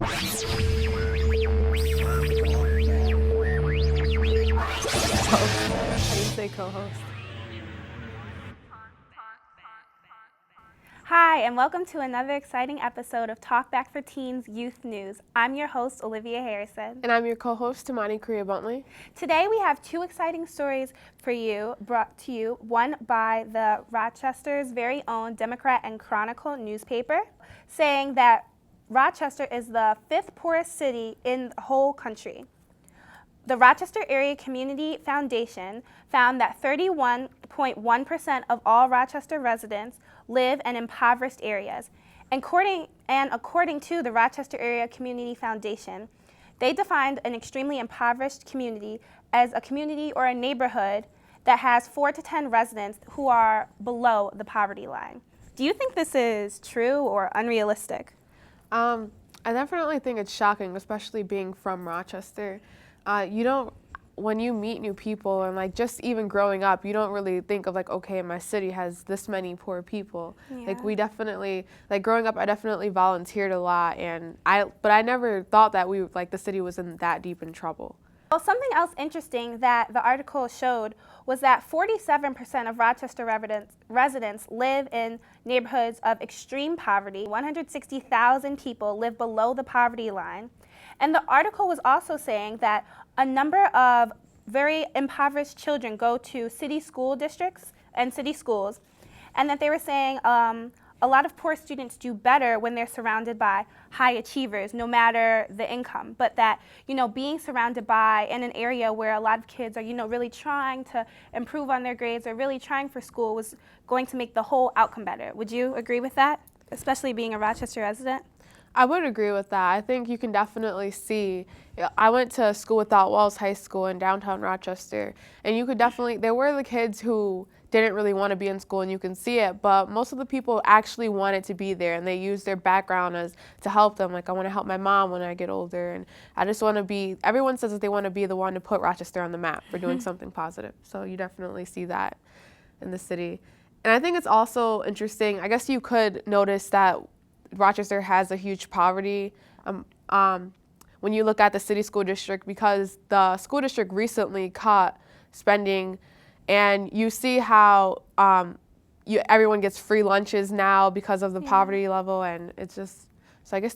How do you say co-host? Hi, and welcome to another exciting episode of Talk Back for Teens Youth News. I'm your host, Olivia Harrison. And I'm your co-host, Tamani correa-buntley. Today we have two exciting stories for you, brought to you, one by the Rochester's very own Democrat and Chronicle newspaper, saying that Rochester is the fifth poorest city in the whole country. The Rochester Area Community Foundation found that 31.1% of all Rochester residents live in impoverished areas. And according to the Rochester Area Community Foundation, they defined an extremely impoverished community as a community or a neighborhood that has 4 to 10 residents who are below the poverty line. Do you think this is true or unrealistic? I definitely think it's shocking, especially being from Rochester. When you meet new people and just even growing up, you don't really think of okay, my city has this many poor people. Yeah. We definitely, growing up, I definitely volunteered a lot, but I never thought that the city was in that deep in trouble. Well, something else interesting that the article showed was that 47% of Rochester residents live in neighborhoods of extreme poverty. 160,000 people live below the poverty line. And the article was also saying that a number of very impoverished children go to city school districts and city schools, and that they were saying a lot of poor students do better when they're surrounded by high achievers, no matter the income, but that, being surrounded by in an area where a lot of kids are, really trying to improve on their grades or really trying for school was going to make the whole outcome better. Would you agree with that, especially being a Rochester resident? I would agree with that. I think you can definitely see. I went to school without Walls High School in downtown Rochester, and you could definitely, there were the kids who didn't really want to be in school, and you can see it, but most of the people actually wanted to be there, and they used their background to help them. I want to help my mom when I get older, and I just want to be, everyone says that they want to be the one to put Rochester on the map for doing something positive. So you definitely see that in the city. And I think it's also interesting, I guess you could notice that Rochester has a huge poverty when you look at the city school district, because the school district recently cut spending, and you see how everyone gets free lunches now because of the poverty level, and it's just, so I guess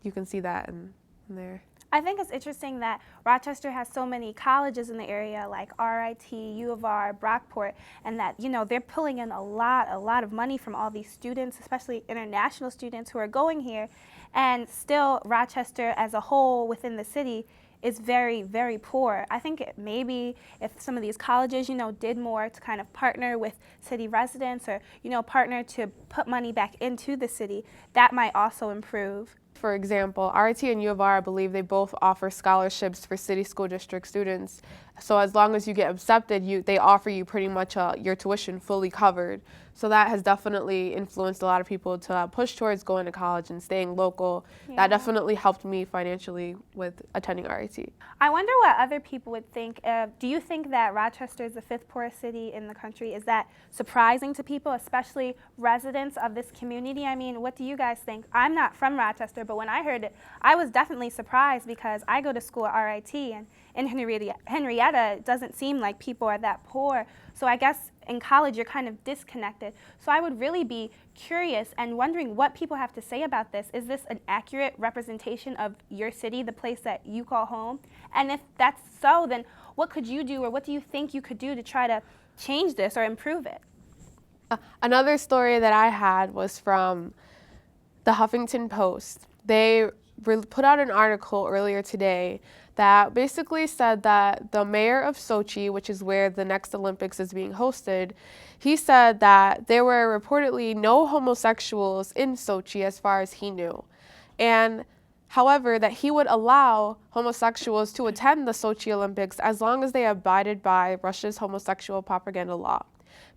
you can see that in there. I think it's interesting that Rochester has so many colleges in the area, like RIT, U of R, Brockport, and that, they're pulling in a lot of money from all these students, especially international students who are going here, and still Rochester as a whole within the city is very, very poor. I think maybe if some of these colleges, did more to kind of partner with city residents or, partner to put money back into the city, that might also improve. For example, RIT and U of R, I believe they both offer scholarships for city school district students. So as long as you get accepted, they offer you pretty much your tuition fully covered. So that has definitely influenced a lot of people to push towards going to college and staying local. Yeah. That definitely helped me financially with attending RIT. I wonder what other people would think. Do you think that Rochester is the fifth poorest city in the country? Is that surprising to people, especially residents of this community? I mean, what do you guys think? I'm not from Rochester, but when I heard it, I was definitely surprised because I go to school at RIT, and in Henrietta, it doesn't seem like people are that poor. So I guess in college, you're kind of disconnected. So I would really be curious and wondering what people have to say about this. Is this an accurate representation of your city, the place that you call home? And if that's so, then what could you do, or what do you think you could do to try to change this or improve it? Another story that I had was from the Huffington Post. They put out an article earlier today that basically said that the mayor of Sochi, which is where the next Olympics is being hosted, he said that there were reportedly no homosexuals in Sochi as far as he knew. And however, that he would allow homosexuals to attend the Sochi Olympics as long as they abided by Russia's homosexual propaganda law.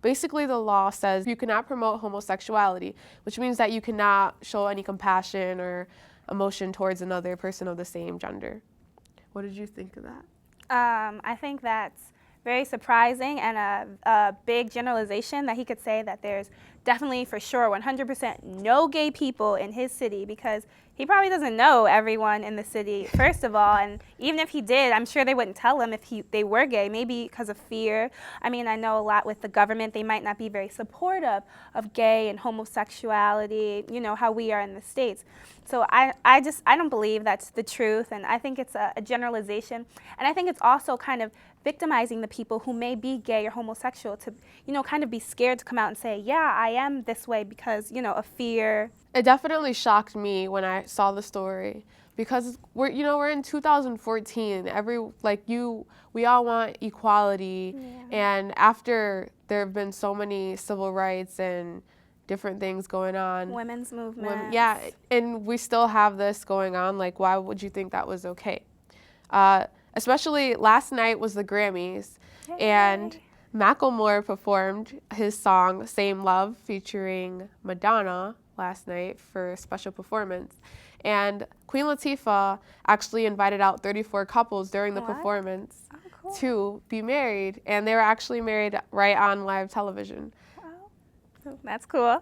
Basically, the law says you cannot promote homosexuality, which means that you cannot show any compassion or emotion towards another person of the same gender. What did you think of that? I think that's very surprising and a big generalization that he could say that there's definitely for sure 100% no gay people in his city, because he probably doesn't know everyone in the city, first of all, and even if he did, I'm sure they wouldn't tell him if they were gay, maybe because of fear. I mean, I know a lot with the government, they might not be very supportive of gay and homosexuality, you know, how we are in the States. So I don't believe that's the truth, and I think it's a generalization, and I think it's also kind of victimizing the people who may be gay or homosexual to, you know, kind of be scared to come out and say, yeah, I am this way because, you know, of fear. It definitely shocked me when I saw the story because we're in 2014. We all want equality, and after there have been so many civil rights and different things going on. Women's movement. Yeah, and we still have this going on. Like, why would you think that was okay? Especially last night was the Grammys, and Macklemore performed his song Same Love featuring Madonna last night for a special performance. And Queen Latifah actually invited out 34 couples during the performance to be married, and they were actually married right on live television. That's cool.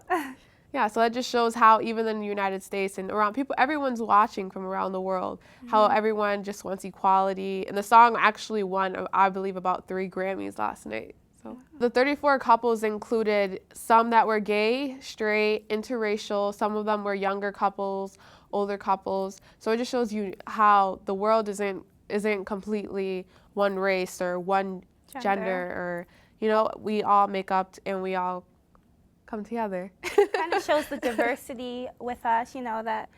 Yeah, so that just shows how even in the United States and around people, everyone's watching from around the world, how everyone just wants equality. And the song actually won, I believe, about 3 Grammys last night. So the 34 couples included some that were gay, straight, interracial. Some of them were younger couples, older couples. So it just shows you how the world isn't completely one race or one gender, or, you know, we all make up and we all come together. Kind of shows the diversity with us, you know, that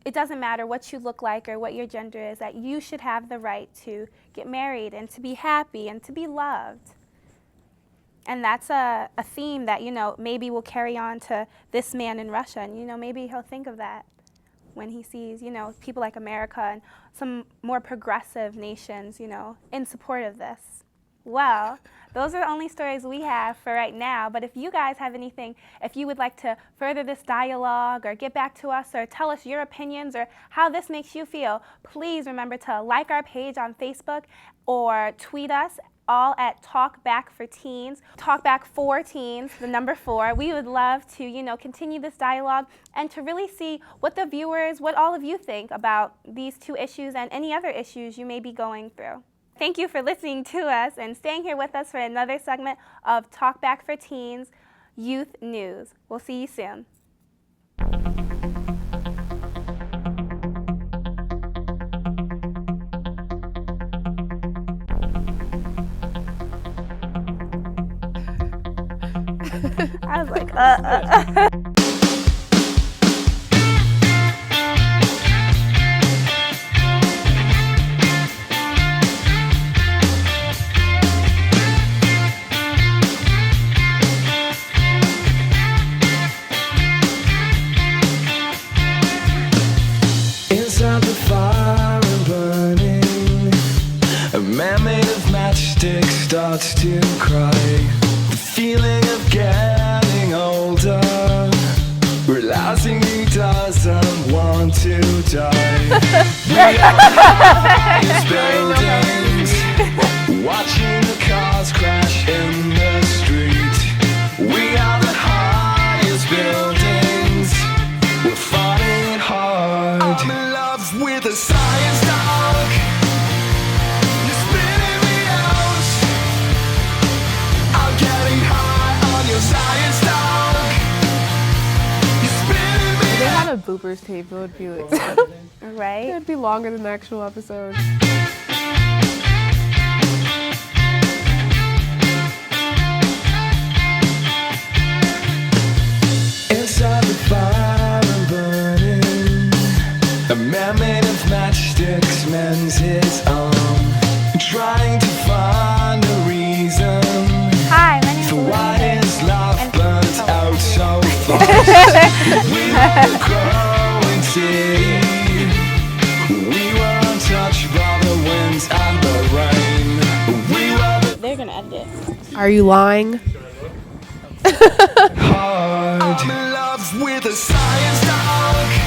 it doesn't matter what you look like or what your gender is, that you should have the right to get married and to be happy and to be loved. And that's a theme that, you know, maybe will carry on to this man in Russia. And, you know, maybe he'll think of that when he sees, you know, people like America and some more progressive nations, you know, in support of this. Well, those are the only stories we have for right now, but if you guys have anything, if you would like to further this dialogue or get back to us or tell us your opinions or how this makes you feel, please remember to like our page on Facebook or tweet us all at TalkBack4Teens, TalkBack4Teens, the number 4. We would love to, you know, continue this dialogue and to really see what the viewers, what all of you think about these 2 issues and any other issues you may be going through. Thank you for listening to us and staying here with us for another segment of TalkBack4Teens Youth News. We'll see you soon. I was like, Inside the fire and burning, a man made of matchsticks starts to cry. The feeling of getting older, realizing he doesn't want to die. We are highest buildings, watching the cars crash in the street. We are the highest buildings, we're fighting hard. I'm in love with a science dog. You're spinning me out. I'm getting high on your science dog. You're spinning me If they out. had a bloopers tape, it would be like, right? it would be longer than the actual episode. Inside the fire and burning, a man made of matchsticks mends his arm, trying to find a reason Hi, my name is for why Olivia. his love burns out so fast. We were a growing city, we were untouched by the winds and the rain. We were They're gonna end it. Are you lying? hard. I'm in love with a science dog.